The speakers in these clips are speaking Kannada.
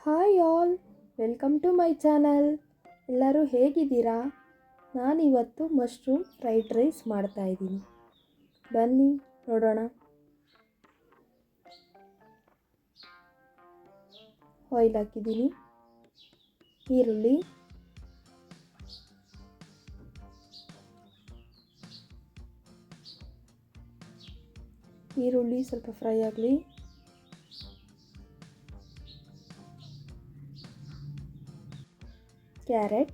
Hi all, welcome to my channel. ಎಲ್ಲರೂ ಹೇಗಿದ್ದೀರಾ? ನಾನಿವತ್ತು ಮಶ್ರೂಮ್ ಫ್ರೈಡ್ ರೈಸ್ ಮಾಡ್ತಾಯಿದ್ದೀನಿ. ಬನ್ನಿ ನೋಡೋಣ. ಆಯಿಲ್ ಹಾಕಿದ್ದೀನಿ, ಈರುಳ್ಳಿ, ಸ್ವಲ್ಪ ಫ್ರೈ ಆಗಲಿ. ಕ್ಯಾರೆಟ್,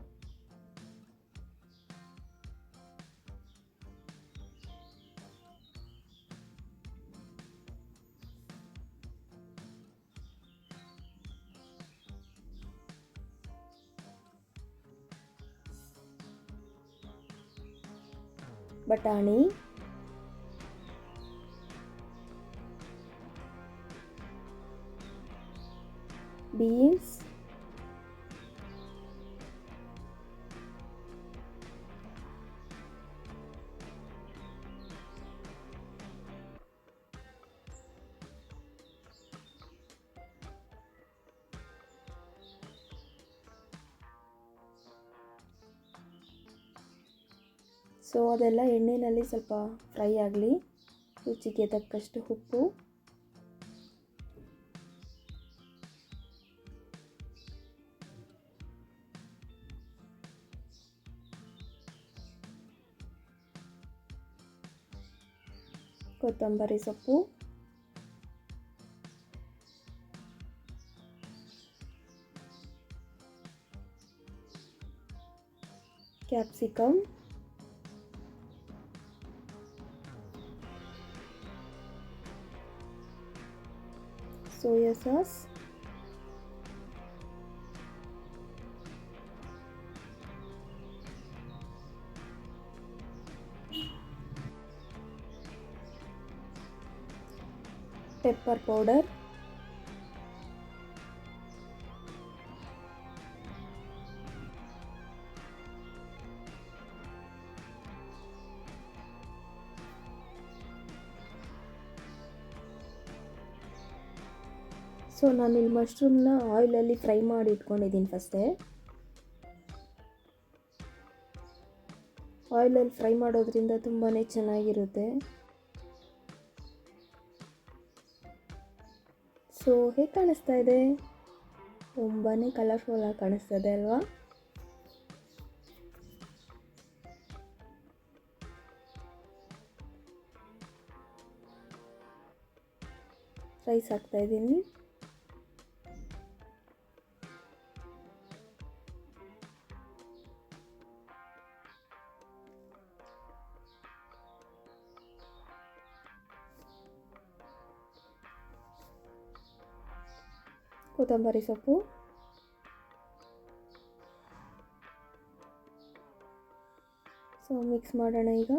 ಬಟಾಣಿ, ಬೀನ್ಸ್, ಸೊ ಅದೆಲ್ಲ ಎಣ್ಣೆಯಲ್ಲಿ ಸ್ವಲ್ಪ ಫ್ರೈ ಆಗಲಿ. ರುಚಿಗೆ ತಕ್ಕಷ್ಟು ಉಪ್ಪು, ಕೊತ್ತಂಬರಿ ಸೊಪ್ಪು, capsicum, soya sauce, pepper powder, so ನಾನಿಲ್ಲಿ ಮಶ್ರೂಮ್ನ ಆಯಿಲಲ್ಲಿ ಫ್ರೈ ಮಾಡಿ ಇಟ್ಕೊಂಡಿದ್ದೀನಿ. ಫಸ್ಟೇ ಆಯಿಲಲ್ಲಿ ಫ್ರೈ ಮಾಡೋದ್ರಿಂದ ತುಂಬಾ ಚೆನ್ನಾಗಿರುತ್ತೆ. ಸೊ ಹೇಗೆ ಕಾಣಿಸ್ತಾ ಇದೆ? ತುಂಬಾ ಕಲರ್ಫುಲ್ಲಾಗಿ ಕಾಣಿಸ್ತದೆ ಅಲ್ವಾ? ರೈಸ್ ಹಾಕ್ತಾಯಿದ್ದೀನಿ. ಕೊತ್ತಂಬರಿ ಸೊಪ್ಪು, ಸೊ ಮಿಕ್ಸ್ ಮಾಡೋಣ ಈಗ.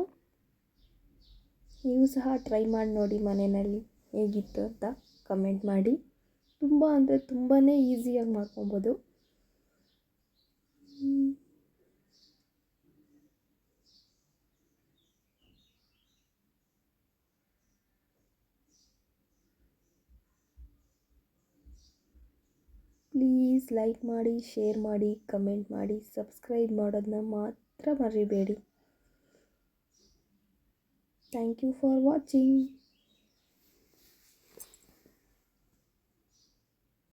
ನೀವು ಸಹ ಟ್ರೈ ಮಾಡಿ ನೋಡಿ ಮನೆಯಲ್ಲಿ, ಹೇಗಿತ್ತು ಅಂತ ಕಮೆಂಟ್ ಮಾಡಿ. ತುಂಬ ಅಂದರೆ ತುಂಬಾ ಈಸಿಯಾಗಿ ಮಾಡ್ಕೊಬೋದು. ಪ್ಲೀಸ್ ಲೈಕ್ ಮಾಡಿ, ಶೇರ್ ಮಾಡಿ, ಕಮೆಂಟ್ ಮಾಡಿ, ಸಬ್ಸ್ಕ್ರೈಬ್ ಮಾಡೋದನ್ನ ಮಾತ್ರ ಮರಿಬೇಡಿ. Thank you for watching.